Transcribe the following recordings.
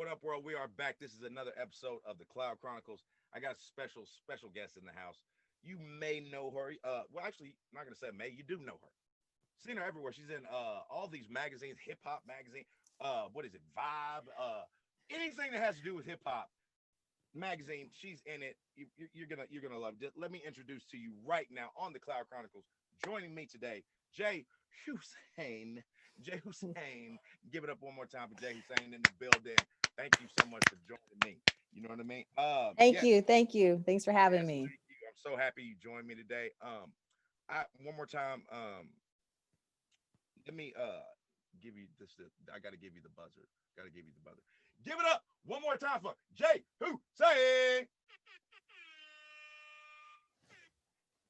what up, world? We are back. This is another episode of the Cloud Chronicles. I got a special guest in the house. You may know her. Well, actually, I'm not gonna say may. You do know her. Seen her everywhere. She's in all these magazines, hip hop magazine. What is it? Vibe. Anything that has to do with hip hop magazine. She's in it. You're gonna love it. Let me introduce to you right now on the Cloud Chronicles. Joining me today, JAE Hussain. JAE Hussain. Give it up one more time for JAE Hussain in the building. Thank you so much for joining me. You know what I mean? Thank you. Thank you. Thanks for having me. Thank you. I'm so happy you joined me today. One more time, let me give you this. I gotta give you the buzzer. Gotta give you the buzzer. Give it up one more time for JAE Hussain.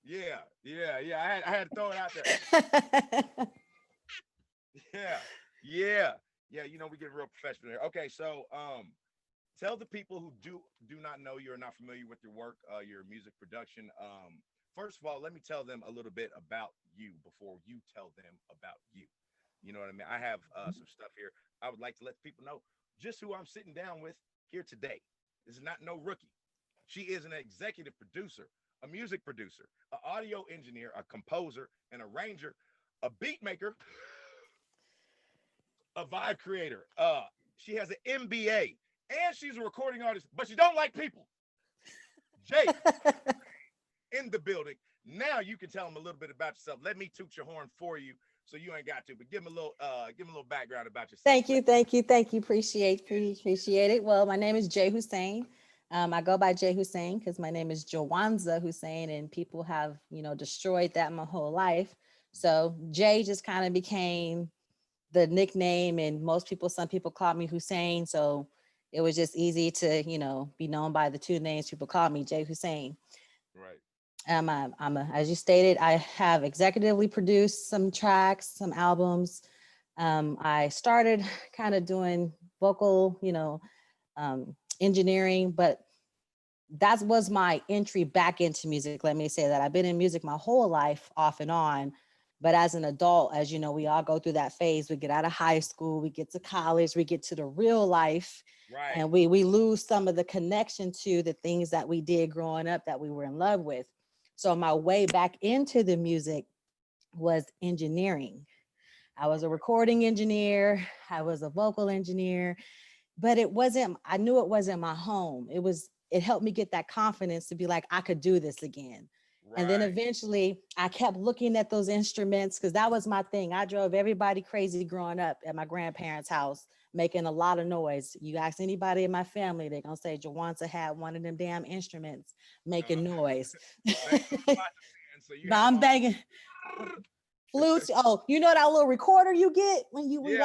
Yeah. I had to throw it out there. Yeah. You know, we get real professional here. Okay, so tell the people who do not know you or not familiar with your work, your music production. First of all, let me tell them a little bit about you before you tell them about you. You know what I mean? I have some stuff here. I would like to let people know just who I'm sitting down with here today. This is not no rookie. She is an executive producer, a music producer, an audio engineer, a composer, an arranger, a beat maker, a vibe creator. She has an MBA and she's a recording artist, but she don't like people. JAE in the building. Now you can tell them a little bit about yourself. Let me toot your horn for you, so you ain't got to. But give them a little background about yourself. Thank you. Appreciate it. Well, my name is JAE Hussain. I go by JAE Hussain because my name is Jawanza Hussain, and people have destroyed that my whole life. So Jay just kind of became the nickname, and some people call me Hussain. So it was just easy to be known by the two names people call me, JAE Hussain. Right. As you stated, I have executively produced some tracks, some albums. I started kind of doing vocal, engineering, but that was my entry back into music. Let me say that I've been in music my whole life, off and on. But as an adult, as you know, we all go through that phase. We get out of high school, we get to college, we get to the real life. Right. And we lose some of the connection to the things that we did growing up that we were in love with. So my way back into the music was engineering. I was a recording engineer. I was a vocal engineer, but I knew it wasn't my home. It helped me get that confidence to be like, I could do this again. Right. And then eventually I kept looking at those instruments because that was my thing. I drove everybody crazy growing up at my grandparents' house, making a lot of noise. You ask anybody in my family, they're going to say Jawanza had one of them damn instruments making noise. I'm banging flutes. Oh, you know that little recorder you get when you were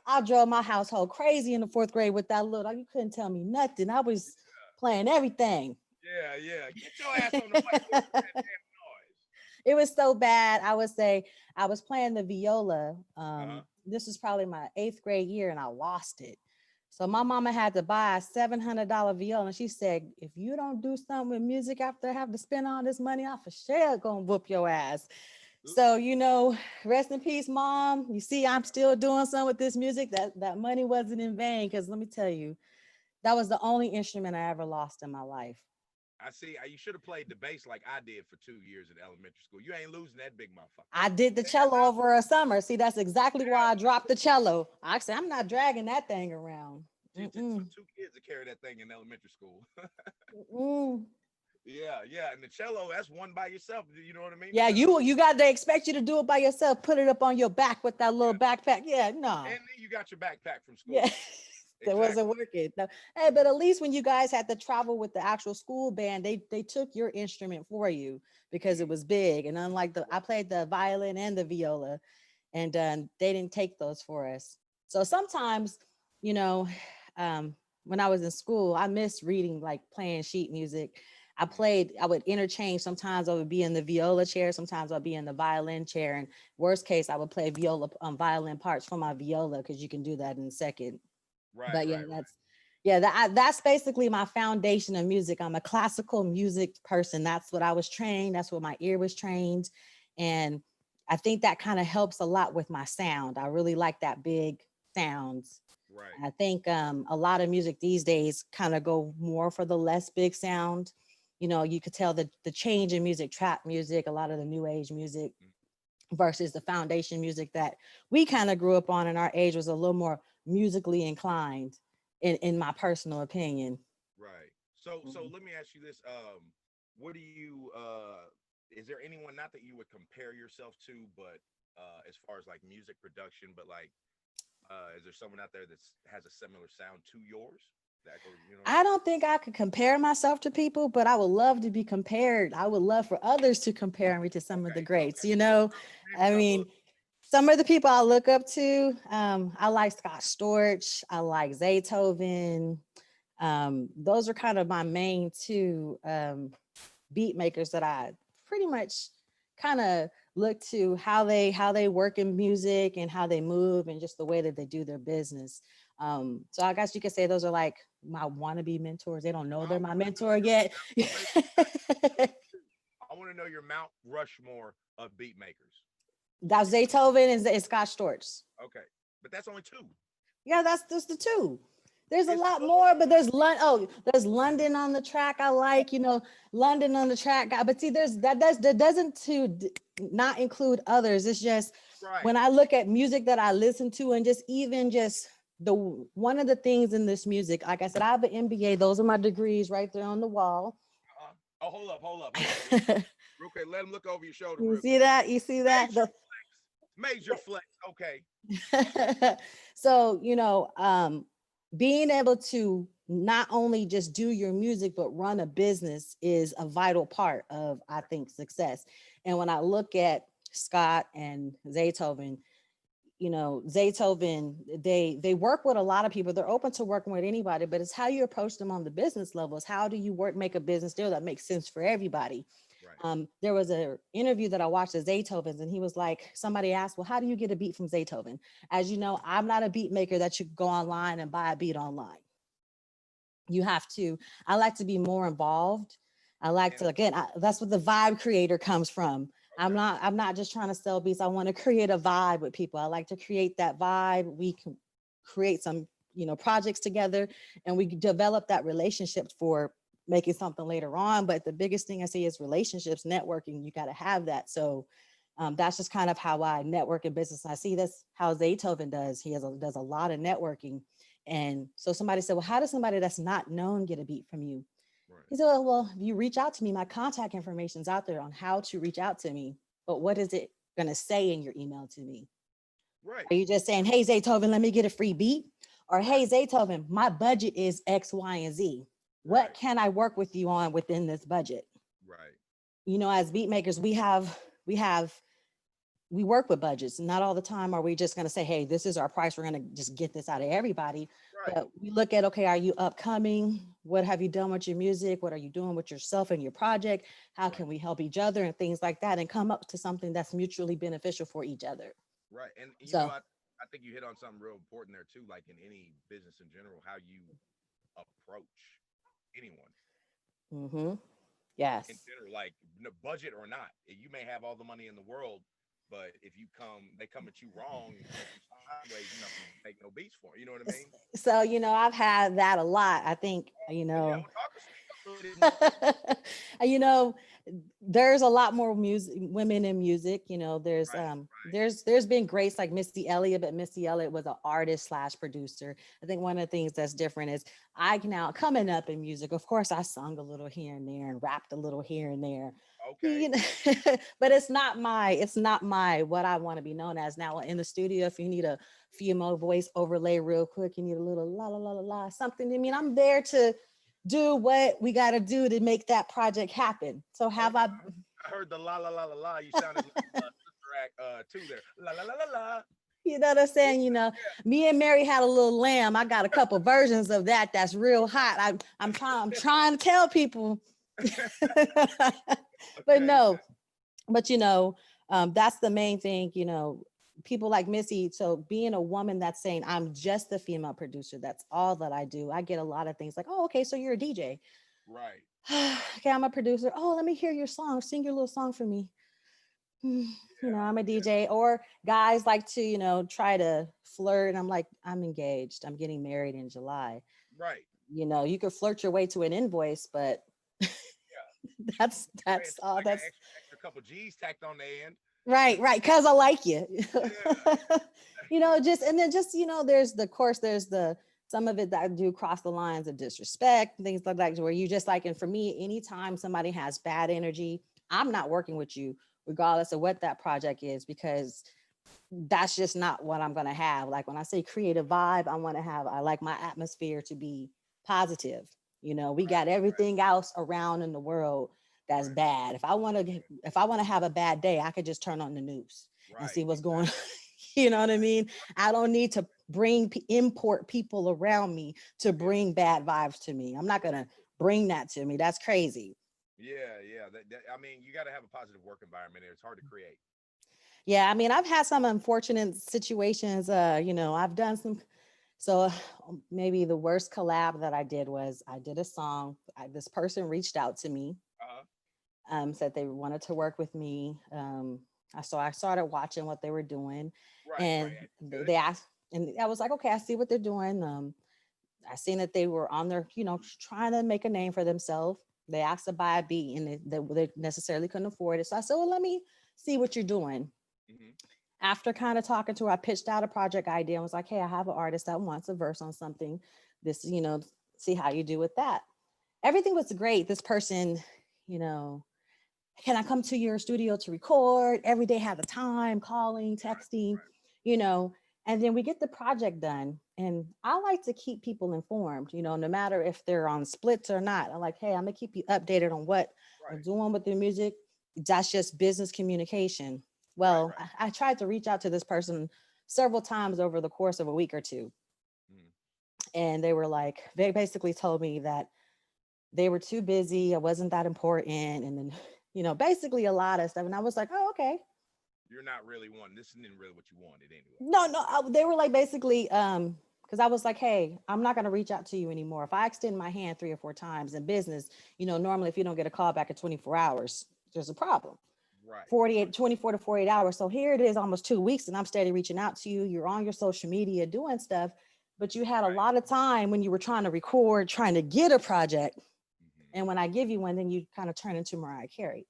I drove my household crazy in the 4th grade with that little, you couldn't tell me nothing. I was playing everything. Yeah. Get your ass on the mic with that damn noise. It was so bad. I would say I was playing the viola. This was probably my 8th grade year and I lost it. So my mama had to buy a $700 viola. And she said, if you don't do something with music after I have to spend all this money, I for sure gonna whoop your ass. So, rest in peace, Mom. You see, I'm still doing something with this music. That money wasn't in vain. Because let me tell you, that was the only instrument I ever lost in my life. I see. You should have played the bass like I did for 2 years in elementary school. You ain't losing that big motherfucker. I did the cello over a summer. See, that's exactly why I dropped the cello. I said, I'm not dragging that thing around. It took 2 kids to carry that thing in elementary school. Yeah. And the cello, that's one by yourself. You know what I mean? Yeah, you got to expect you to do it by yourself. Put it up on your back with that little backpack. Yeah, no. And then you got your backpack from school. Yeah. That wasn't working. No. Hey, but at least when you guys had to travel with the actual school band, they took your instrument for you because it was big. And unlike I played the violin and the viola, and they didn't take those for us. So sometimes, when I was in school, I missed reading, like playing sheet music. I would interchange. Sometimes I would be in the viola chair. Sometimes I'd be in the violin chair. And worst case, I would play violin parts for my viola because you can do that in a second. Right. But yeah, that's basically my foundation of music. I'm a classical music person. That's what I was trained. That's what my ear was trained. And I think that kind of helps a lot with my sound. I really like that big sounds. Right. I think a lot of music these days kind of go more for the less big sound. You know, you could tell the change in music, trap music, a lot of the new age music Mm. versus the foundation music that we kind of grew up on in our age was a little more musically inclined, in my personal opinion. Right. So Mhm. let me ask you this. What do you is there anyone, not that you would compare yourself to, but as far as like music production, but like is there someone out there that has a similar sound to yours? That goes, you know what I I mean? don't think I could compare myself to people, but I would love to be compared. I would love for others to compare me to some of the Okay, greats, okay. you know? Name a I couple of mean, some of the people I look up to, I like Scott Storch, I like Zaytoven. Those are kind of my main two beat makers that I pretty much kind of look to how they work in music and how they move and just the way that they do their business. So I guess you could say those are like my wannabe mentors. They don't know I they're my want to know mentor your yet. wait, I want to know your Mount Rushmore of beat makers. That's Zaytoven and Scott Storch. Okay. But that's only two. Yeah, that's just the two. There's a It's lot so more, but there's London on the track. I like, London on the track. But see, that doesn't not include others. It's just right. when I look at music that I listen to, and just even just the one of the things in this music, like I said, I have an MBA. Those are my degrees right there on the wall. Oh, hold up. Real quick. Let him look over your shoulder You real see quick. that? You see that? Major flex. Major flex. Okay. So, being able to not only just do your music, but run a business is a vital part of, I think, success. And when I look at Scott and Zaytoven, Zaytoven, they work with a lot of people. They're open to working with anybody, but it's how you approach them on the business level. It's how do you make a business deal that makes sense for everybody. Right. There was an interview that I watched at Zaytoven's, and he was like, somebody asked, well, how do you get a beat from Zaytoven? As you know, I'm not a beat maker that you go online and buy a beat online. You have to, I like to be more involved. I like And to, again, that's what the vibe creator comes from. okay. I'm not just trying to sell beats. I want to create a vibe with people. I like to create that vibe. We can create some, projects together, and we develop that relationship for making something later on. But the biggest thing I see is relationships, networking. You got to have that. So that's just kind of how I network in business. I see that's how Zaytoven does. Does a lot of networking. And so somebody said, well, how does somebody that's not known get a beat from you? Right. He said, well, if you reach out to me, my contact information is out there on how to reach out to me. But what is it going to say in your email to me? Right. Are you just saying, hey, Zaytoven, let me get a free beat? Or, Right. hey, Zaytoven, my budget is X, Y, and Z. What Right. can I work with you on within this budget? Right. As beat makers, we we work with budgets. Not all the time are we just going to say, hey, this is our price. We're going to just get this out of everybody. Right. But we look at, okay, are you upcoming? What have you done with your music? What are you doing with yourself and your project? How Right. can we help each other and things like that, and come up to something that's mutually beneficial for each other? Right. And So, I think you hit on something real important there too, like in any business in general, how you approach anyone mm-hmm, in yes. general, like budget or not. You may have all the money in the world, but if they come at you wrong, come at you sideways, make no beats for 'em, you know what I mean? So, I've had that a lot. I think, Oh yeah, well, talk to speak up a little bit more. you know there's a lot more music, women in music. There's Right. there's been greats like Missy Elliott, but Missy Elliott was an artist slash producer. I think one of the things that's different is I can now, coming up in music, of course I sung a little here and there and rapped a little here and there. Okay. But it's not my what I want to be known as. Now in the studio, if you need a female voice overlay real quick, you need a little la la la la la something. I mean, I'm there to do what we got to do to make that project happen. So have Okay. I, I heard the la la la la la. You sounded like Sister Act two there. La la la la la. what I'm saying? Yeah. Me and Mary had a little lamb. I got a couple versions of that. That's real hot. I'm trying to tell people, but Okay. no, but that's the main thing. People like Missy. So being a woman that's saying I'm just a female producer, that's all that I do. I get a lot of things like, oh, okay, so you're a DJ. Right. Okay, I'm a producer. Oh, let me hear your song. Sing your little song for me. You know, I'm a DJ, or guys like to, you know, try to flirt. And I'm like, I'm engaged. I'm getting married in July. Right. You know, you could flirt your way to an invoice, but Yeah. Paying that's all like an that's extra couple G's tacked on the end. right, right. Cause I like you. Yeah. You know, just and then just, you know, there's the course, there's the some of it that do cross the lines of disrespect, things like that, where you just like, and for me, anytime somebody has bad energy, I'm not working with you, regardless of what that project is, because that's just not what I'm going to have. Like when I say creative vibe, I like my atmosphere to be positive. You know, we got Right. everything else around in the world that's Right. bad. If I want to have a bad day, I could just turn on the news and Right. see what's going on. Exactly. You know what I Exactly. mean? I don't need to import people around me to Yeah. bring bad vibes to me. I'm not going to bring that to me. That's crazy. Yeah. Yeah. I mean, you got to have a positive work environment there. It's hard to create. Yeah, I mean, I've had some unfortunate situations. You know, I've done some. So maybe the worst collab that I did was I did a song. This person reached out to me, Uh-huh. said they wanted to work with me. So I started watching what they were doing, Right. and Right. Good. they asked, and I was like, okay, I see what they're doing. I seen that they were on their, you know, trying to make a name for themselves. They asked to buy a beat, and they necessarily couldn't afford it. So I said, well, let me see what you're doing. Hmm. After kind of talking to her, I pitched out a project idea and was like, hey, I have an artist that wants a verse on something. This, you know, see how you do with that. Everything was great. This person, you know, can I come to your studio to record? Every day have the time, calling, Right. texting, Right. you know, and then we get the project done. And I like to keep people informed, you know, no matter if they're on splits or not. I'm like, hey, I'm gonna keep you updated on what I'm Right. doing with the music. That's just business communication. Right. Well, Right. I tried to reach out to this person several times over the course of a week or two. Mhm. And they were like, they basically told me that they were too busy. I wasn't that important. And then, you know, basically a lot of stuff. And I was like, oh, okay. You're not really wanting this, isn't really what you wanted anyway. No, no, they were like basically, because I was like, hey, I'm not going to reach out to you anymore. If I extend my hand 3 or 4 times in business, you know, normally if you don't get a call back in 24 hours, there's a problem. Right. 48, Right. 24 to 48 hours. So here it is, almost 2 weeks, and I'm steady reaching out to you. You're on your social media doing stuff, but you had a Right. lot of time when you were trying to record, trying to get a project. Hmm. And when I give you one, then you kind of turn into Mariah Carey.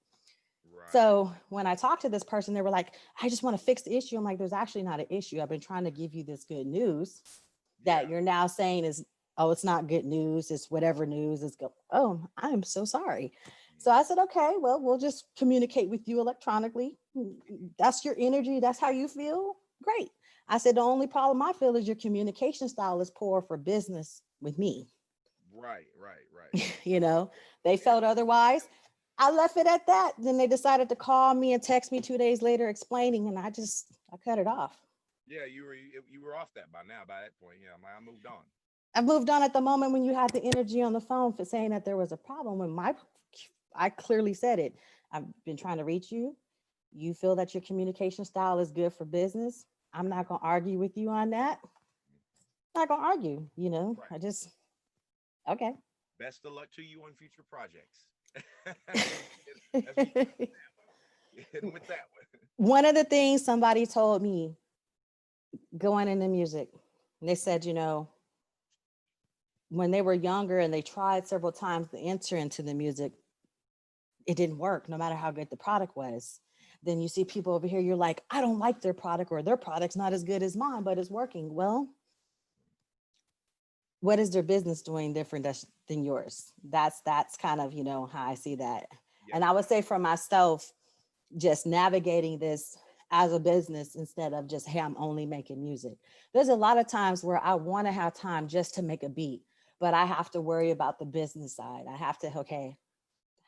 Right. So when I talked to this person, they were like, I just want to fix the issue. I'm like, there's actually not an issue. I've been trying to give you this good news that Yeah. you're now saying is, oh, it's not good news. It's whatever news is go. Oh, I'm so sorry. So Mhm. I said, okay, well, we'll just communicate with you electronically. That's your energy. That's how you feel. Great. I said, the only problem I feel is your communication style is poor for business with me. Right. Right. Right. You know, they Yeah. felt otherwise. I left it at that. Then they decided to call me and text me 2 days later explaining, and I cut it off. Yeah. You were off that by now. By that point, yeah. I moved on. I moved on at the moment when you had the energy on the phone for saying that there was a problem. I clearly said it. I've been trying to reach you. You feel that your communication style is good for business. I'm not gonna argue with you on that. I'm not gonna argue. You know, Right. I just okay. Best of luck to you on future projects. Let's be clear on that one. Hit them with that one. One of the things somebody told me going into music, they said, you know, when they were younger and they tried several times to enter into the music, it didn't work no matter how good the product was. Then you see people over here, you're like, I don't like their product, or their product's not as good as mine, but it's working. Well, what is their business doing different than yours? That's kind of, you know, how I see that. Yep. And I would say for myself, just navigating this as a business instead of just, hey, I'm only making music. There's a lot of times where I want to have time just to make a beat, but I have to worry about the business side. I have to, okay,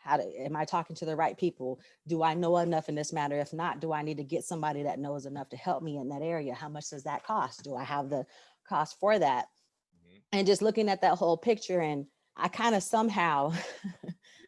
am I talking to the right people? Do I know enough in this matter? If not, do I need to get somebody that knows enough to help me in that area? How much does that cost? Do I have the cost for that? Hmm. And just looking at that whole picture, and I kind of somehow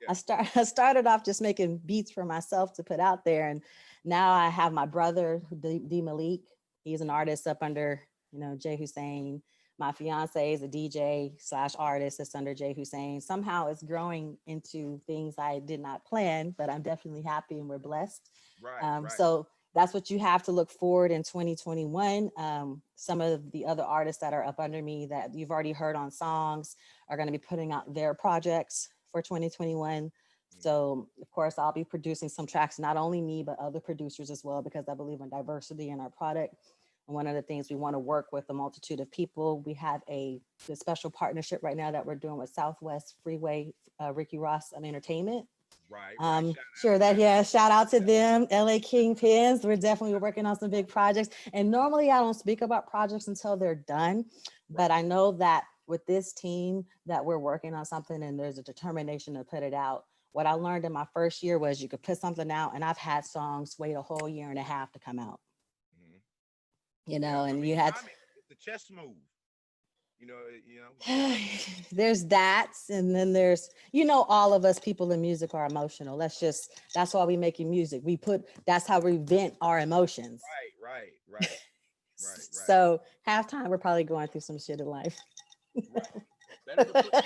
Yeah. I started off just making beats for myself to put out there, and now I have my brother D Malik. He's an Hmm. artist up under, you know, JAE Hussain. My fiance is a DJ slash artist. It's under JAE Hussain. Somehow it's growing into things I did not plan, but I'm definitely happy and we're blessed. Right, right. So that's what you have to look forward in 2021. Some of the other artists that are up under me that you've already heard on songs are going to be putting out their projects for 2021. So of course I'll be producing some tracks, not only me, but other producers as well, because I believe in diversity in our product. And one of the things we want to work with a multitude of people. We have a special partnership right now that we're doing with Southwest Freeway, Ricky Ross and Entertainment. Right, right. Sure that, yeah, shout out to them, LA Kingpins. We're definitely working on some big projects. And normally I don't speak about projects until they're done, but I know that with this team that we're working on something and there's a determination to put it out. What I learned in my first year was you could put something out, and I've had songs wait a whole year and a half to come out. You know, and you had the chess move. You know. There's that, and then there's, all of us people in music are emotional. That's why we making music. That's how we vent our emotions. Right. So halftime we're probably going through some shit in life. Right. Better to put than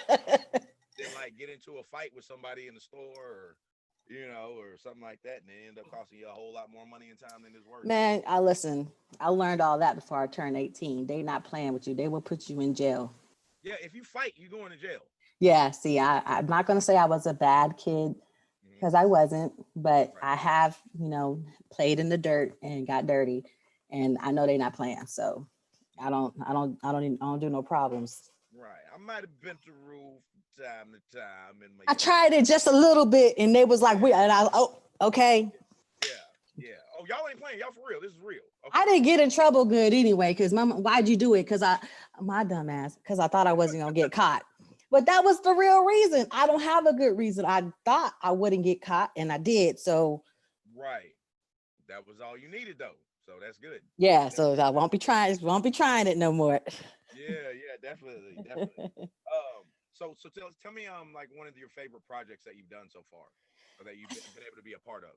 like get into a fight with somebody in the store, or something like that, and it end up costing you a whole lot more money and time than it's worth. Man, I learned all that before I turned 18. They not playing with you. They will put you in jail. Yeah, if you fight, you're going to jail. Yeah, see, I'm not going to say I was a bad kid, because I wasn't, but I have, played in the dirt and got dirty, and I know they're not playing. So I don't do no problems. Right. I might have bent the rule from time to time. I tried it just a little bit, and they was like, okay. Yeah. Oh, y'all ain't playing. Y'all for real. This is real. Okay. I didn't get in trouble good anyway, because why'd you do it? Because my dumb ass, because I thought I wasn't going to get caught. But that was the real reason. I don't have a good reason. I thought I wouldn't get caught, and I did. So. Right. That was all you needed, though. So that's good. Yeah. So I won't be trying it no more. Yeah, definitely. So tell me, like one of your favorite projects that you've done so far, or that you've been able to be a part of.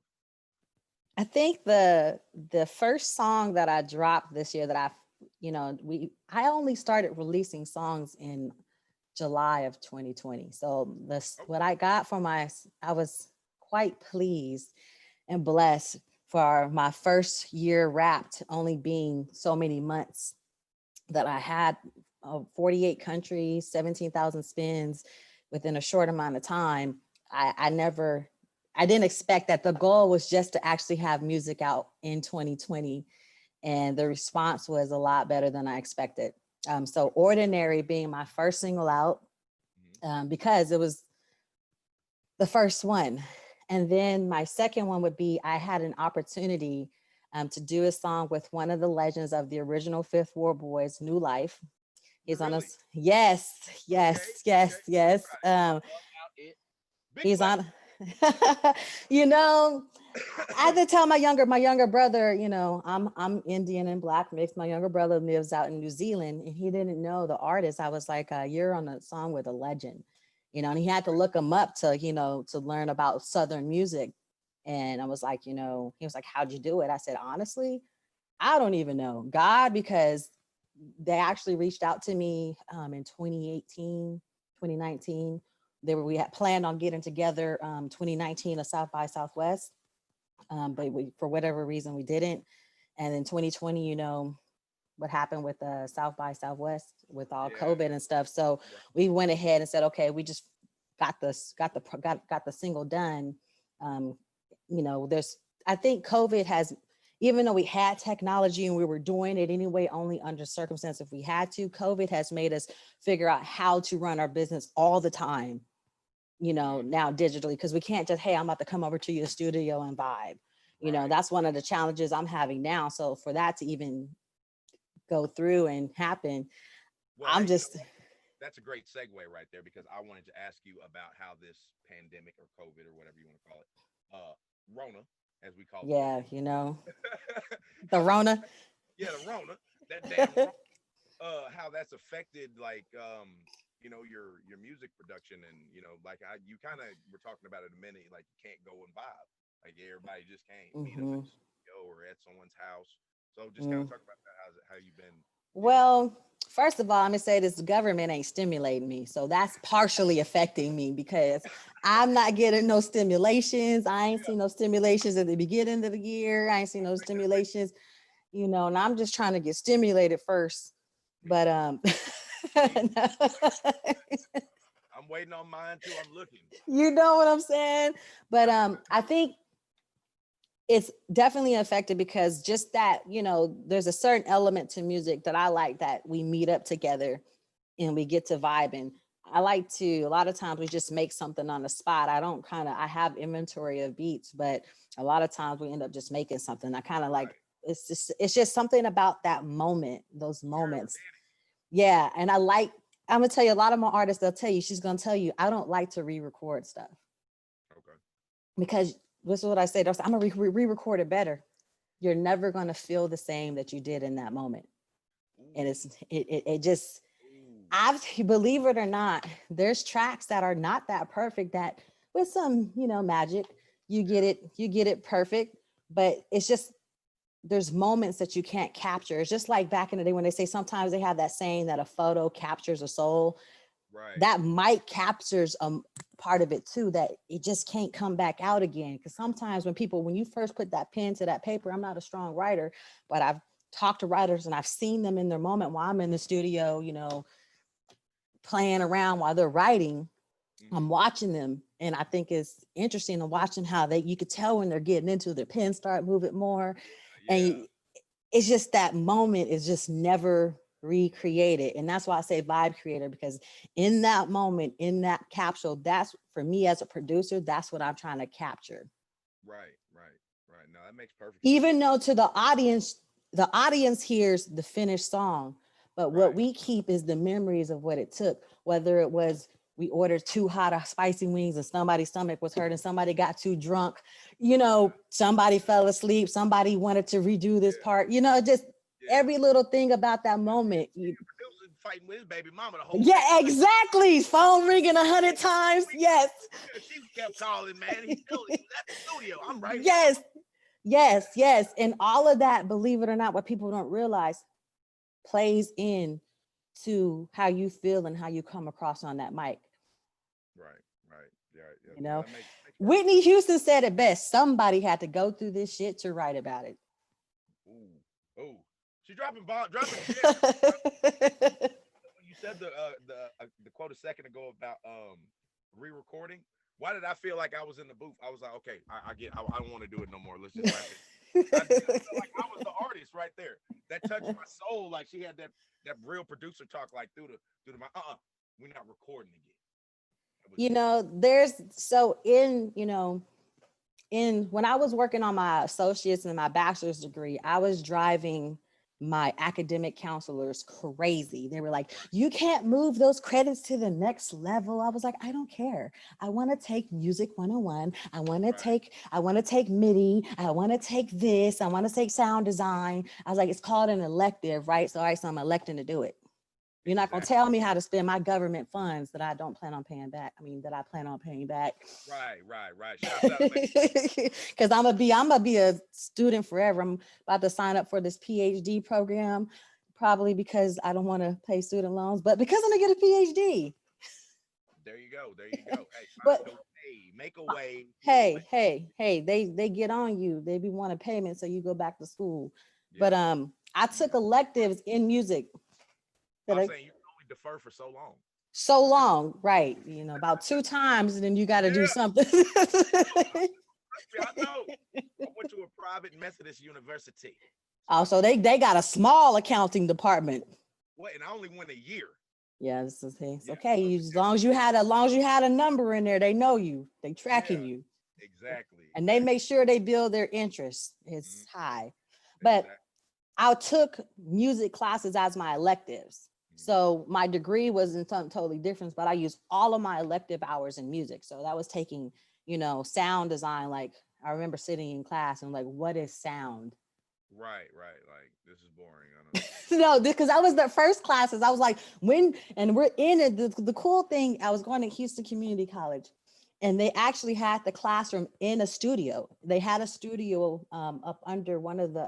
I think the first song that I dropped this year that I only started releasing songs in July of 2020. So what I got from I was quite pleased and blessed for my first year wrapped only being so many months, that I had 48 countries, 17,000 spins within a short amount of time. I didn't expect that. The goal was just to actually have music out in 2020. And the response was a lot better than I expected. So Ordinary being my first single out, because it was the first one. And then my second one would be, I had an opportunity to do a song with one of the legends of the original Fifth Ward Boys, New Life. He's on us. Yes. He's on. I had to tell my younger brother, I'm Indian and Black mixed. My younger brother lives out in New Zealand, and he didn't know the artist. I was like, you're on a song with a legend, and he had to look him up to learn about Southern music. And I was like, he was like, how'd you do it? I said, honestly, I don't even know. God, because they actually reached out to me in 2018, 2019. We had planned on getting together 2019 at South by Southwest, but for whatever reason we didn't. And in 2020, what happened with South by Southwest with all COVID and stuff. So we went ahead and said, okay, we just got the single done. I think COVID has, even though we had technology and we were doing it anyway, only under circumstance if we had to, COVID has made us figure out how to run our business all the time, now digitally, because we can't just, hey, I'm about to come over to your studio and vibe. That's one of the challenges I'm having now. So for that to even go through and happen, that's a great segue right there, because I wanted to ask you about how this pandemic or COVID or whatever you want to call it, Rona, as we call it. Yeah, the Rona. Yeah, the Rona, that damn Rona, how that's affected your music production, and you kind of were talking about it a minute, like you can't go and vibe, like everybody just can't meet up at the studio or at someone's house. So just kind of talk about that, how you've been. Well, First of all, I'm gonna say this: the government ain't stimulating me, so that's partially affecting me because I'm not getting no stimulations. I ain't seen no stimulations at the beginning of the year. I ain't seen no stimulations, and I'm just trying to get stimulated first. But I'm waiting on mine too. I'm looking. you know what I'm saying? But I think it's definitely affected because just that, there's a certain element to music that I like, that we meet up together and we get to vibe. And I like to, a lot of times we just make something on the spot. I have inventory of beats, but a lot of times we end up just making something. I kind of like, it's just something about that moment, those moments. Yeah. And I'm gonna tell you, a lot of my artists, she's gonna tell you, I don't like to re-record stuff. Okay. Because this is what I said. I'm gonna re-record it better. You're never gonna feel the same that you did in that moment. And it just, believe it or not, there's tracks that are not that perfect, that with some, magic, you get it perfect. But it's just, there's moments that you can't capture. It's just like back in the day when they say, sometimes they have that saying that a photo captures a soul. Right. That might captures part of it too, that it just can't come back out again. Because sometimes when you first put that pen to that paper, I'm not a strong writer, but I've talked to writers and I've seen them in their moment while I'm in the studio, playing around while they're writing. I'm watching them, and I think it's interesting to watching how you could tell when they're getting into their pen, start moving more. And it's just that moment is just never recreated. And that's why I say vibe creator, because in that moment, in that capsule, that's, for me as a producer, that's what I'm trying to capture. Right. No, that makes perfect sense. Even though to the audience hears the finished song, but what we keep is the memories of what it took, whether it was we ordered too hot of spicy wings and somebody's stomach was hurt and somebody got too drunk, somebody fell asleep, somebody wanted to redo this part, just every little thing about that moment. Fighting with his baby mama the whole time. Exactly. Phone ringing 100 times. Yes. She kept calling, man. He was at the studio. I'm right. Yes. And all of that, believe it or not, what people don't realize plays in to how you feel and how you come across on that mic. Right. Yeah. Whitney Houston said it best. Somebody had to go through this shit to write about it. Ooh. She's dropping. You said the quote a second ago about re-recording. Why did I feel like I was in the booth? I was like, okay, I don't want to do it no more. Let's just wrap it. I feel like I was the artist right there. That touched my soul. Like she had that real producer talk, like through the mic. We're not recording again. There's when I was working on my associates and my bachelor's degree, I was driving my academic counselors crazy. They were like, you can't move those credits to the next level. I was like, I don't care. I want to take music 101. I want to take MIDI. I want to take this. I want to take sound design. I was like, it's called an elective, right? So I'm electing to do it. You're not going to tell me how to spend my government funds that I don't plan on paying back. That I plan on paying back. Right. Because I'm gonna be a student forever. I'm about to sign up for this PhD program, probably because I don't want to pay student loans, but because I'm gonna get a PhD. There you go. Hey, but make a way. Hey, they get on you. They be wanting payment, so you go back to school. Yeah. But I took electives in music. I'm saying you can only defer for so long, right? About 2 times, and then you got to do something. I know. I went to a private Methodist university. Oh, so they got a small accounting department. And I only went a year. Yeah, it's okay. As long as you had a number in there, they know you. They tracking you. Exactly. And they make sure they build their interest. It's high. But I took music classes as my electives. So my degree was in something totally different, but I used all of my elective hours in music. So that was taking, sound design. Like I remember sitting in class and like, what is sound? Right. Like this is boring. I don't know. No, because I was the first classes. I was like, and we're in it. The cool thing, I was going to Houston Community College, And they actually had the classroom in a studio. They had a studio up under one of the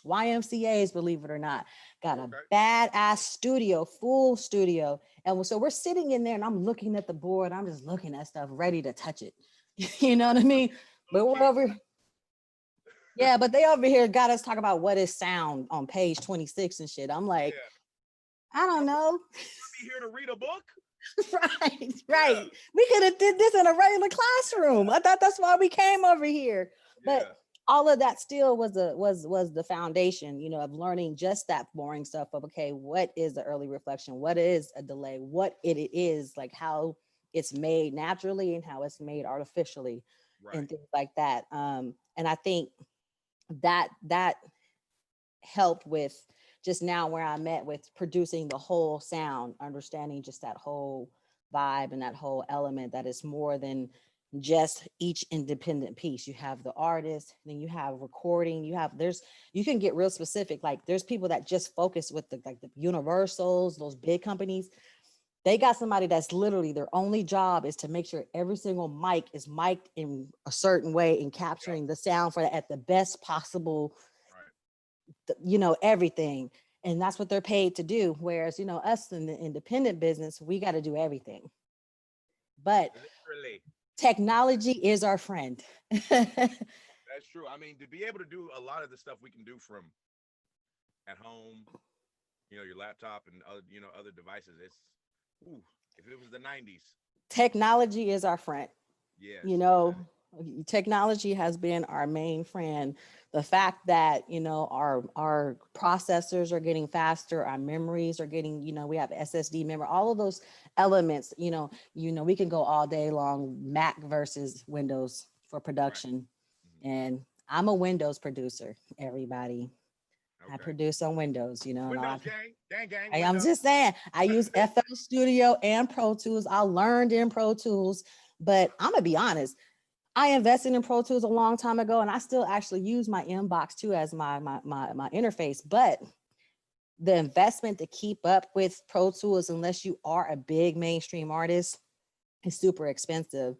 YMCA's, believe it or not. Got a Okay. badass studio, full studio. And so we're sitting in there and I'm looking at the board. I'm just looking at stuff, ready to touch it. You know what I mean? But Little we're kids. over, yeah, but they over here got us talk about what is sound on page 26 and shit. I'm like, Yeah. I don't know. Be here to read a book. Right, Yeah. right. We could have did this in a regular classroom. I thought that's why we came over here. But Yeah. all of that still was the foundation, you know, of learning just that boring stuff of, okay, what is the early reflection? What is a delay? What it is, like how it's made naturally and how it's made artificially Right. and things like that. And I think that helped with just now where I'm at with producing the whole sound, understanding just that whole vibe and that whole element that is more than just each independent piece. You have the artist, then you have recording, you can get real specific. Like there's people that just focus with the Universals, those big companies. They got somebody that's literally their only job is to make sure every single mic is mic'd in a certain way and capturing the sound for at the best possible, Right. everything. And that's what they're paid to do. Whereas, us in the independent business, we got to do everything. But Literally. technology is our friend. That's true. I mean, to be able to do a lot of the stuff we can do from at home, your laptop and other, other devices. It's, ooh, if it was the 90s. Technology is our friend. Yes. you know Technology has been our main friend. The fact that our processors are getting faster, our memories are getting, we have SSD memory, all of those elements, we can go all day long Mac versus Windows for Right. production. Mhm. And I'm a Windows producer, everybody. I Okay. produce on Windows, and Windows gang, gang, I'm Windows. just saying, I use FL Studio and Pro Tools. I learned in Pro Tools, but I'm gonna be honest. I invested in Pro Tools a long time ago, and I still actually use my inbox too as my interface. But the investment to keep up with Pro Tools, unless you are a big mainstream artist, is super expensive.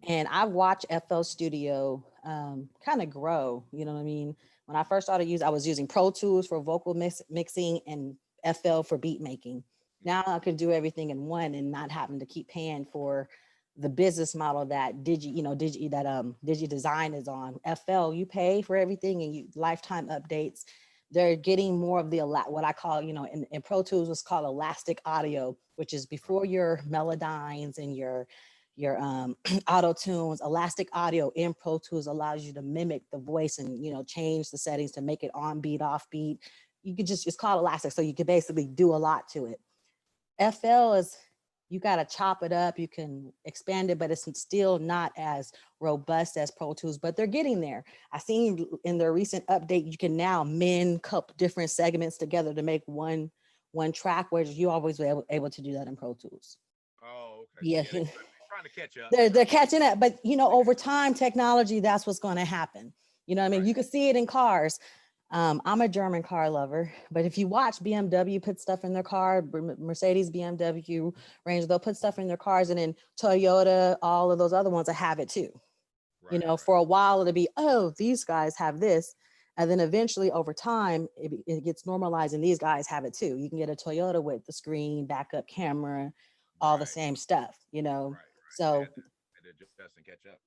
And I've watched FL Studio kind of grow. You know what I mean? When I first started I was using Pro Tools for vocal mixing and FL for beat making. Now I can do everything in one and not having to keep paying for the business model that Digi Design is on. FL, you pay for everything and you lifetime updates. They're getting more of the what I call, in Pro Tools was called elastic audio, which is before your Melodynes and your auto tunes. Elastic audio in Pro Tools allows you to mimic the voice and change the settings to make it on beat, off beat. It's called elastic, so you can basically do a lot to it. FL is, you got to chop it up, you can expand it, but it's still not as robust as Pro Tools, but they're getting there. I seen in their recent update you can now mend couple different segments together to make one track, where you always were able to do that in Pro Tools. Oh, okay. So Yeah. yeah, they're trying to catch up. They're catching up, but over time, technology, that's what's going to happen. You know what I mean? Right. You can see it in cars. I'm a German car lover, but if you watch BMW put stuff in their car, Mercedes, BMW, Range, they'll put stuff in their cars, and then Toyota, all of those other ones that have it too. Right. Right. For a while it'll be, oh, these guys have this. And then eventually over time, it gets normalized and these guys have it too. You can get a Toyota with the screen, backup camera, all the Right. same stuff, Right. Right. They So, had to adjust and catch up.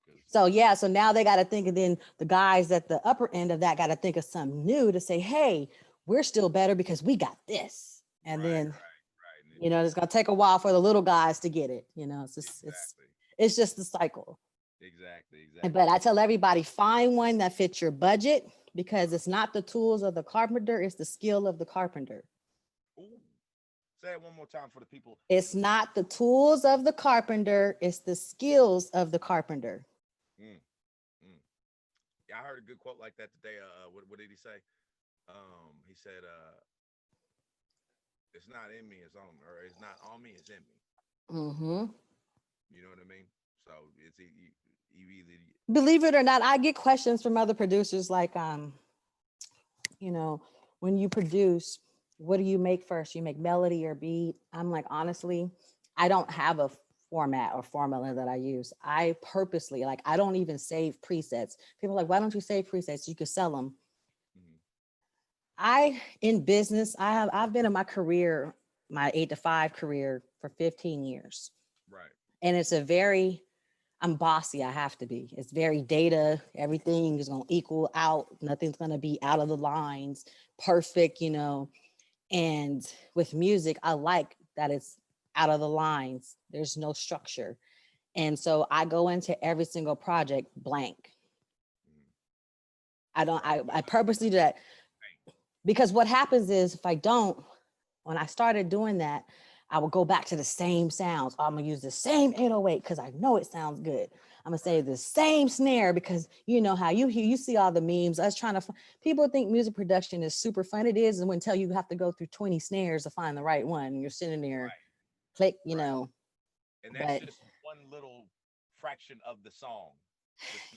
yeah, so now they got to think, and then the guys at the upper end of that got to think of something new to say, hey, we're still better because we got this. And Right. then, Right. And it's going to take a while for the little guys to get it. It's just, exactly. it's just the cycle. Exactly. But I tell everybody, find one that fits your budget, because it's not the tools of the carpenter, it's the skill of the carpenter. Ooh. Say it one more time for the people. It's not the tools of the carpenter, it's the skills of the carpenter. Mm, mm. Yeah, I heard a good quote like that today. What did he say? He said, "It's not in me, it's on, or it's not on me, it's in me." Mm-hmm. You know what I mean? So it's you either. Believe it or not, I get questions from other producers like, when you produce, what do you make first? You make melody or beat? I'm like, honestly, I don't have a format or formula that I use. I purposely, like, I don't even save presets. People are like, why don't you save presets? You could sell them. In business, I've been in my career, my 8 to 5 career for 15 years. Right. And it's I'm bossy. I have to be. It's very data. Everything is going to equal out. Nothing's going to be out of the lines. Perfect, And with music, I like that it's out of the lines. There's no structure. And so I go into every single project blank. I purposely do that, because what happens is if I don't, when I started doing that, I would go back to the same sounds. I'm gonna use the same 808 because I know it sounds good. I'm gonna say the same snare because you know how you see all the memes. I was trying to people think music production is super fun. It is, and until you have to go through 20 snares to find the right one. And you're sitting there, click, And that's just one little fraction of the song.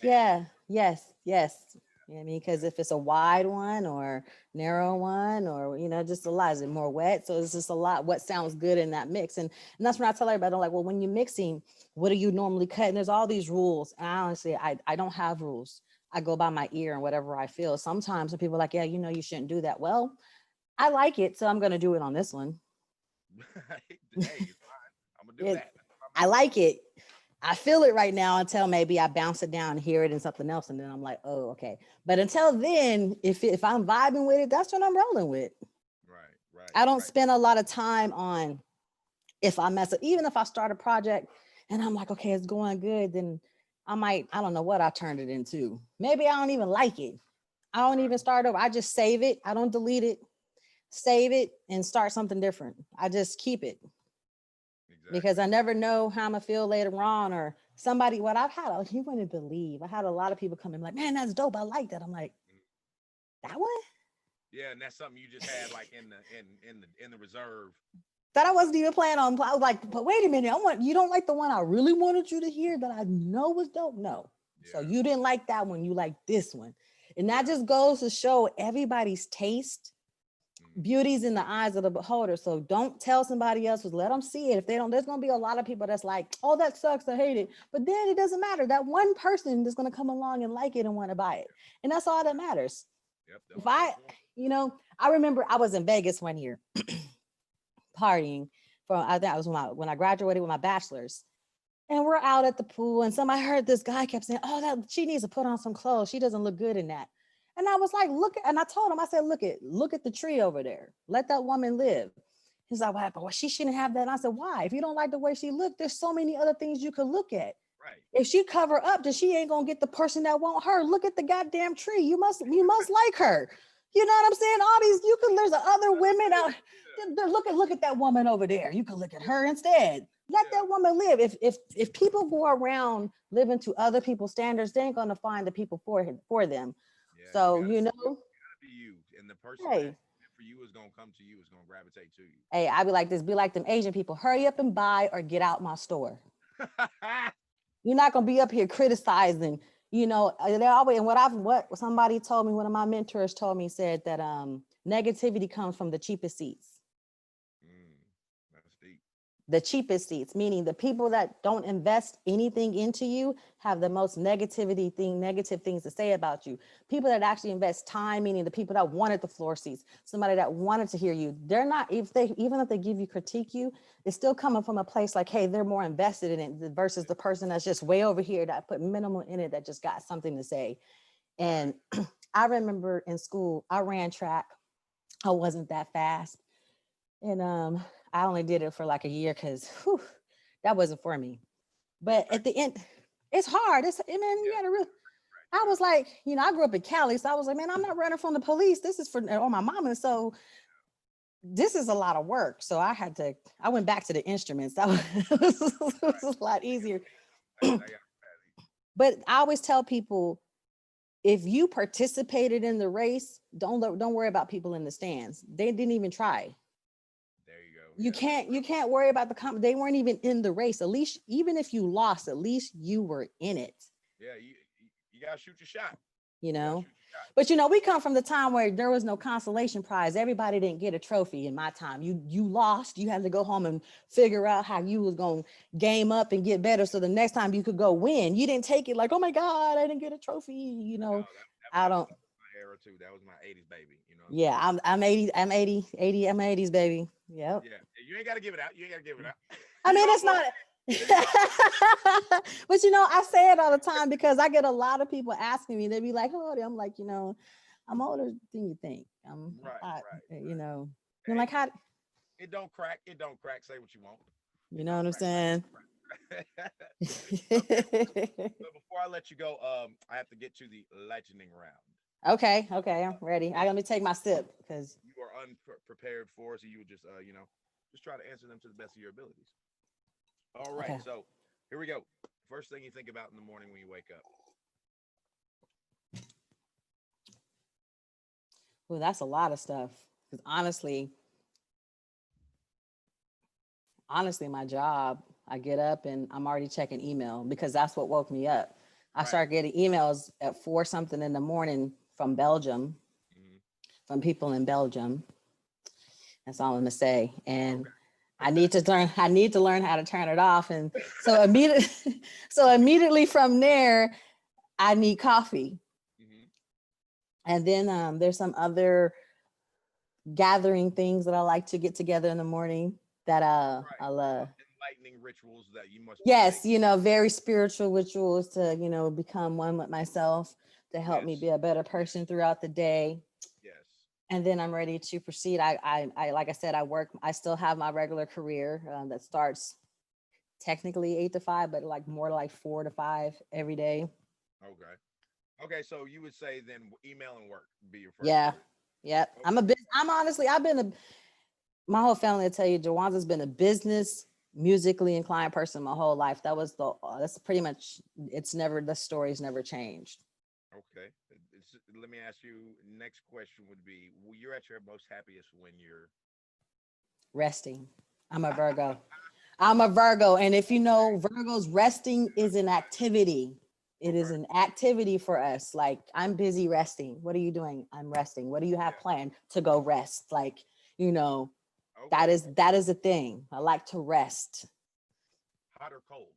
Yeah, yes. You know what I mean? Because if it's a wide one or narrow one or, just a lot, is it more wet? So it's just a lot, what sounds good in that mix. And that's when I tell everybody, I'm like, well, when you're mixing, what do you normally cut? And there's all these rules. And honestly, I don't have rules. I go by my ear and whatever I feel. Sometimes when people are like, yeah, you shouldn't do that. Well, I like it, so I'm going to do it on this one. Hey, you're fine. I'm going to do that. I like it. I feel it right now until maybe I bounce it down and hear it in something else. And then I'm like, oh, okay. But until then, if I'm vibing with it, that's what I'm rolling with. Right. I don't spend a lot of time on if I mess up, even if I start a project and I'm like, okay, it's going good, then I don't know what I turned it into. Maybe I don't even like it. I don't even start over. I just save it. I don't delete it, save it and start something different. I just keep it. Because I never know how I'm gonna feel later on, or somebody, you wouldn't believe, I had a lot of people come in like, man, that's dope. I like that. I'm like, that one? Yeah, and that's something you just had like in the reserve. That I wasn't even planning on. I was like, but wait a minute, you don't like the one I really wanted you to hear that I know was dope? No. Yeah. So you didn't like that one, you like this one. And that just goes to show everybody's taste. Beauty's in the eyes of the beholder. So don't tell somebody else, let them see it. If they don't, there's going to be a lot of people that's like, oh, that sucks, I hate it. But then it doesn't matter. That one person is going to come along and like it and want to buy it. And that's all that matters. If I remember I was in Vegas one year partying I think I was when I graduated with my bachelor's. And we're out at the pool and somebody heard this guy kept saying, oh, that she needs to put on some clothes. She doesn't look good in that. And I was like, and I told him, I said, look at the tree over there. Let that woman live. He's like, well, she shouldn't have that. And I said, why? If you don't like the way she looked, there's so many other things you could look at. Right. If she cover up, then she ain't gonna get the person that want her. Look at the goddamn tree. You must like her. You know what I'm saying? All these, there's other women out. Look at that woman over there. You can look at her instead. Let that woman live. If people go around living to other people's standards, they ain't gonna find the people for them. Yeah, so you gotta be you, and the person that for you is gonna come to you, is gonna gravitate to you. Hey, I be like this. Be like them Asian people. Hurry up and buy or get out my store. You're not gonna be up here criticizing. They always, and what somebody told me, one of my mentors told me, said that negativity comes from the cheapest seats. That's deep. The cheapest seats, meaning the people that don't invest anything into you have the most negative things to say about you. People that actually invest time, meaning the people that wanted the floor seats, somebody that wanted to hear you, they're not, even if they give you critique it's still coming from a place like, hey, they're more invested in it versus the person that's just way over here that put minimal in it, that just got something to say. And I remember in school, I ran track. I wasn't that fast. And I only did it for like a year because that wasn't for me. But at the end, it's hard. You gotta really. I was like, I grew up in Cali, so I was like, man, I'm not running from the police. This is for my mama. So this is a lot of work. So I went back to the instruments. That was a lot easier. But I always tell people, if you participated in the race, don't worry about people in the stands. They didn't even try. You can't worry about they weren't even in the race. At least, even if you lost, at least you were in it. Yeah, you gotta shoot your shot. But you know, we come from the time where there was no consolation prize. Everybody didn't get a trophy in my time. You lost. You had to go home and figure out how you was gonna game up and get better. So the next time you could go win. You didn't take it like, oh my God, I didn't get a trophy. You No, know, that I don't. was my era too. That was my '80s baby. You know what I'm Yeah, saying? I'm 80. I'm 80. 80. I'm 80s baby. Yep. Yeah, you ain't got to give it out. You ain't got to give it out. I You mean, know it's what? not. But you know, I say it all the time because I get a lot of people asking me. They be like, "How old are you?" I'm like, you know, I'm older than you think. Right, I, right, you right. know, you're Hey, like, how? it don't crack. It don't crack. Say what you want. You It know don't what I'm crack. saying? Okay, but before I let you go, I have to get to the lightning round. Okay, okay, I'm ready. I Questions let me take my sip because you are unprepared for, so you would just, just try to answer them to the best of your abilities. All right, okay. so here we go. First thing you think about in the morning when you wake up. Well, that's a lot of stuff. Because honestly, my job, I get up and I'm already checking email because that's what woke me up. I Right. start getting emails at 4 something in the morning from Belgium, Hmm. from people in Belgium. That's all I'm gonna say. And Okay. I need to learn how to turn it off. And so immediately, so immediately from there, I need coffee. Hmm. And then there's some other gathering things that I like to get together in the morning that Right. I'll Enlightening rituals that you must partake. yes, you know, very spiritual rituals to, you know, become one with myself to help me Yes. be a better person throughout the day. Yes. And then I'm ready to proceed. I like I said, I still have my regular career that starts technically 8 to 5, but like more like 4 to 5 every day. Okay. Okay. So you would say then email and work be your first Yeah. choice. Yep. Okay. I'm honestly, my whole family will tell you, Jawan's been a business, musically inclined person my whole life. That's pretty much, the story's never changed. Okay. Let me ask you. Next question would be: you're at your most happiest when you're. Resting. I'm a Virgo. I'm a Virgo. And if you know, Virgos, resting is an activity. It is Okay. an activity for us. Like, I'm busy resting. What are you doing? I'm resting. What do you have Yeah. planned to go rest? Like, you know, that Okay. is that is a thing. I like to rest. Hot or cold?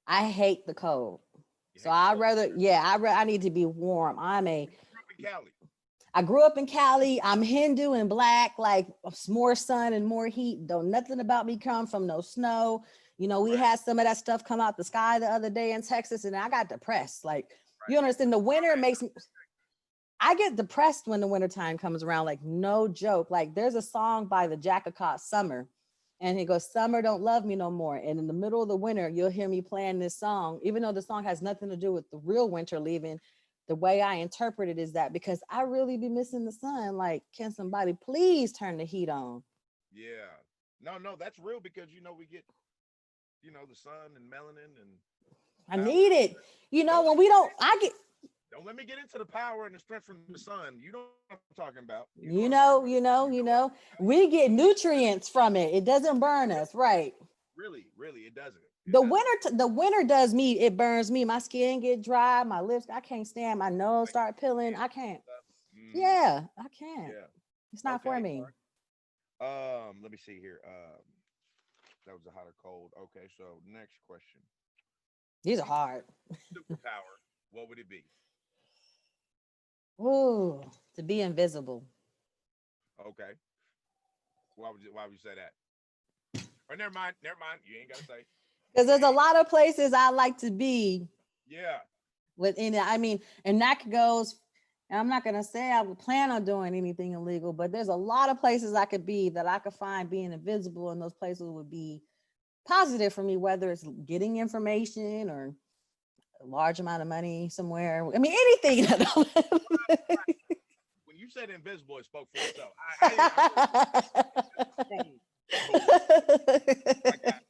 I hate the cold. You So hate the I cold. rather, yeah, I need to be warm. You grew up in Cali. I grew up in Cali. I'm Hindu and black, like more sun and more heat. Don't nothing about me come from no snow. You know, we Right. had some of that stuff come out the sky the other day in Texas, and I got depressed. Like, you Right. understand, the winter makes me, I get depressed when the winter time comes around, like no joke. Like there's a song by the Jackacott, Summer, and he goes, Summer don't love me no more. And in the middle of the winter, you'll hear me playing this song, even though the song has nothing to do with the real winter leaving. The way I interpret it is that because I really be missing the sun. Like, can somebody please turn the heat on? Yeah. No, no, that's real because we get the sun and melanin and I power. need it. You know, Don't let when me we get don't, I get, don't let me get into the power and the strength from the sun. You know what I'm talking about. You know what I'm you talking about. know, you know, You know you what? know, we get nutrients from it. It doesn't burn us, right? Really, really, it doesn't. It The doesn't. winter does me, it burns me. My skin get dry, my lips, I can't stand, my nose Like start peeling. I cancer can't. stuff. Hmm. Yeah, I can't. Yeah. It's not for Okay. me. Let me see here. That was a hot or cold. Okay, so next question. These are If you hard. superpower, what would it be? Ooh, to be invisible. Okay. Why would you say that? Or never mind. Never mind. You ain't gotta say. Because You there's a ain't. lot of places I like to be Yeah. within it. I mean, and that goes, and I'm not gonna say I would plan on doing anything illegal, but there's a lot of places I could be that I could find being invisible, and those places would be positive for me, whether it's getting information or a large amount of money somewhere. I mean, anything. When you said invisible, it spoke for itself. I know cold, cold. I got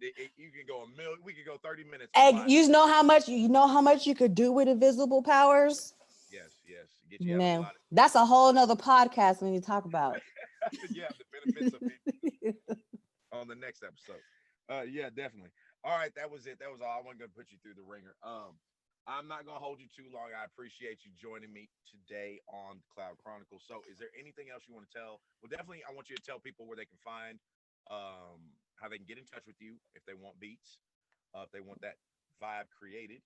you can go a million. We could go 30 minutes on And why. you know how much you could do with invisible powers. Yes, yes. Get you out of a Man, lot of that's a whole nother podcast when you talk about. yeah, the benefits of being on the next episode. Yeah, definitely. All right, that was it. That was all. I wasn't gonna put you through the ringer. I'm not gonna hold you too long. I appreciate you joining me today on Cloud Chronicles. So, is there anything else you want to tell? Well, definitely, I want you to tell people where they can find, how they can get in touch with you if they want beats, if they want that vibe created.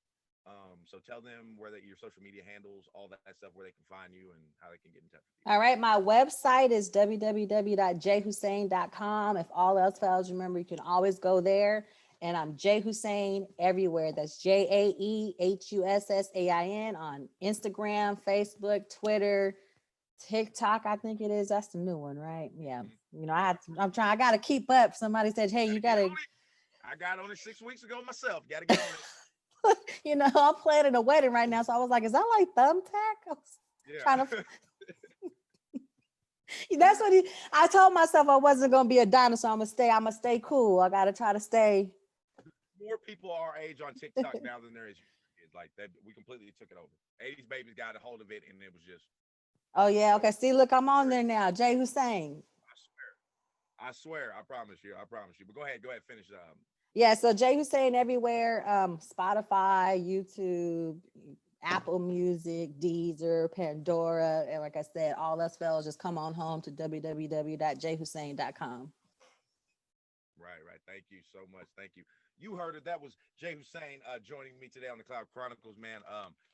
So tell them where that your social media handles, all that stuff, where they can find you and how they can get in touch with you. All right, my website is www.jhussain.com. If all else fails, remember you can always go there. And I'm JAE HUSSAIN everywhere. That's JAEHUSSAIN on Instagram, Facebook, Twitter, TikTok. I think it is. That's the new one, right? Yeah. Mhm. You know, I'm trying. I got to keep up. Somebody said, "Hey, you got Get to." on it. I got on it 6 weeks ago myself. Got to get on it. You know, I'm planning a wedding right now, so I was like, "Is that like thumbtack?" I was trying to. Yeah. That's what I told myself I wasn't gonna be a dinosaur. I'm gonna stay cool. I gotta try to stay. More people our age on TikTok now than there is kids. Like that, we completely took it over. 80s babies got a hold of it, and it was just. Oh yeah, okay. See, look, I'm on there now. JAE HUSSAIN. I swear. I swear. I promise you. I promise you. But go ahead. Go ahead. Finish. Yeah, so JAE HUSSAIN everywhere. Spotify, YouTube, Apple Music, Deezer, Pandora, and like I said, all us fellas just come on home to www.jhussain.com. Right, right. Thank you so much. Thank you. You heard it. That was JAE HUSSAIN joining me today on the Cloud Chronicles, man.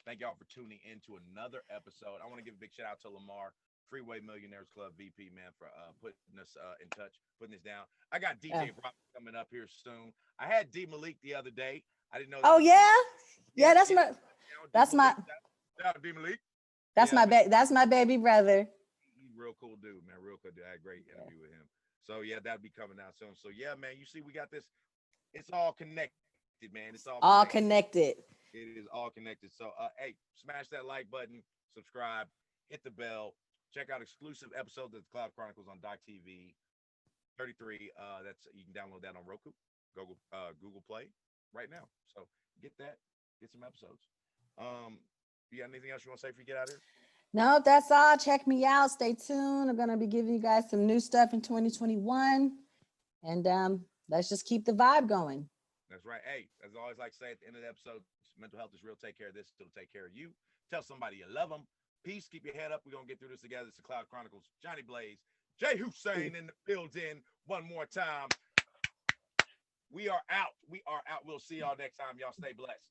Thank y'all for tuning in to another episode. I want to give a big shout out to Lamar, Freeway Millionaires Club VP, man, for putting us in touch, putting this down. I got DJ Rock coming up here soon. I had D Malik the other day. I didn't know that. Oh yeah, yeah. Yes, That's yes. my. That's my. Shout out D Malik. That's Yeah, man. That's my baby brother. He's real cool dude, man. Real cool dude. I had a great interview with him. So yeah, that'll be coming out soon. So yeah, man, you see, we got this. It's all connected, man. It's all All connected. connected. It is all connected. So hey, smash that like button, subscribe, hit the bell, check out exclusive episodes of the Cloud Chronicles on Doc TV 33. That's you can download that on Roku, Google Play right now. So get that, get some episodes. You got anything else you want to say before you get out of here? No, that's all. Check me out. Stay tuned. I'm gonna be giving you guys some new stuff in 2021, and let's just keep the vibe going. That's right. Hey, as I always like to say at the end of the episode, mental health is real. Take care of this. It'll take care of you. Tell somebody you love them. Peace. Keep your head up. We're going to get through this together. It's the Cloud Chronicles. Johnny Blaze, JAE HUSSAIN in the building. One more time. We are out. We are out. We'll see y'all next time. Y'all stay blessed.